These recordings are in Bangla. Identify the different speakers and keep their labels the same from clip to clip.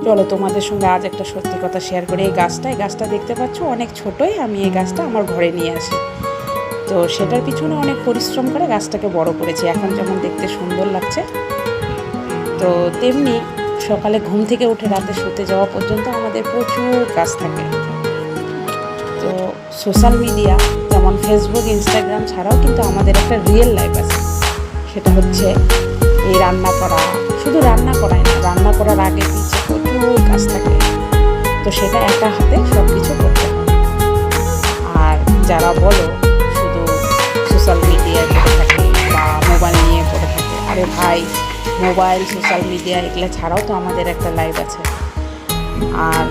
Speaker 1: চলো তোমাদের সঙ্গে আজ একটা সত্যি কথা শেয়ার করি। এই গাছটা দেখতে পাচ্ছ অনেক ছোটোই, আমি এই গাছটা আমার ঘরে নিয়ে আসি। তো সেটার পিছনে অনেক পরিশ্রম করে গাছটাকে বড় করেছি। এখন যেমন দেখতে সুন্দর লাগছে, তো তেমনি সকালে ঘুম থেকে উঠে রাতে শুতে যাওয়া পর্যন্ত আমাদের প্রচুর কাজ থাকে। তো সোশ্যাল মিডিয়া যেমন ফেসবুক, ইনস্টাগ্রাম ছাড়াও কিন্তু আমাদের একটা রিয়েল লাইফ আছে। সেটা হচ্ছে এই রান্না করা। শুধু রান্না করাই না, রান্না করার আগে পিছিয়ে প্রচুর কাজ থাকে। তো সেটা একা হাতে সব কিছু করতে হয়। আর যারা বলো শুধু সোশ্যাল মিডিয়ায় পড়ে থাকে বা মোবাইল নিয়ে পড়ে থাকে, আরে ভাই, মোবাইল, সোশ্যাল মিডিয়া এগুলো ছাড়াও তো আমাদের একটা লাইফ আছে। আর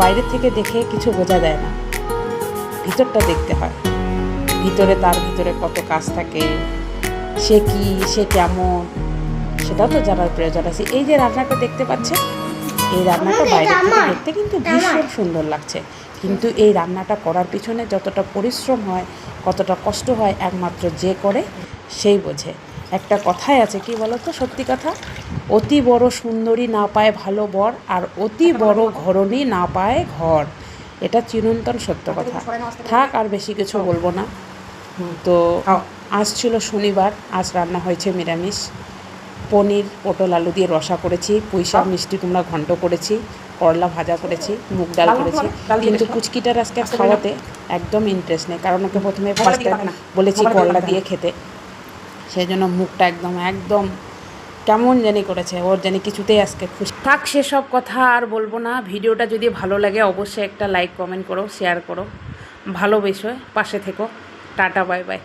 Speaker 1: বাইরের থেকে দেখে কিছু বোঝা যায় না, ভিতরটা দেখতে হয়। তার ভিতরে কত কাজ থাকে, সে কি, সে কেমন, সেটাও তো জানার প্রয়োজন আছে। এই যে রান্নাটা দেখতে পাচ্ছে, এই রান্নাটা বাইরে থেকে দেখতে কিন্তু ভীষণ সুন্দর লাগছে, কিন্তু এই রান্নাটা করার পিছনে যতটা পরিশ্রম হয়, কতটা কষ্ট হয়, একমাত্র যে করে সেই বোঝে। একটা কথাই আছে, কি বলো তো, সত্যি কথা, অতি বড় সুন্দরী না পায় ভালো বর, আর অতি বড় ঘরণী না পায় ঘর। এটা চিরন্তন সত্য কথা। থাক, আর বেশি কিছু বলবো না। তো আজ ছিল শনিবার, আজ রান্না হয়েছে নিরামিষ। পনির, পটল, আলু দিয়ে রসা করেছি, পুঁই শাক, মিষ্টি কুমড়া ঘন্ট করেছি, করলা ভাজা করেছি, মুগ ডাল করেছি। কিন্তু পুচকিটার আজকে খাওয়াতে একদম ইন্টারেস্ট নেই, কারণ ওকে প্রথমে ফার্স্টে বলেছি করলা দিয়ে খেতে, সেই জন্য মুখটা একদম কেমন জানি করেছে, ওর জানি কিছুতেই আজকে খুশি। থাক, সেসব কথা আর বলবো না। ভিডিওটা যদি ভালো লাগে অবশ্যই একটা লাইক, কমেন্ট করো, শেয়ার করো, ভালোবেসো, পাশে থেকো। Tata, bye bye.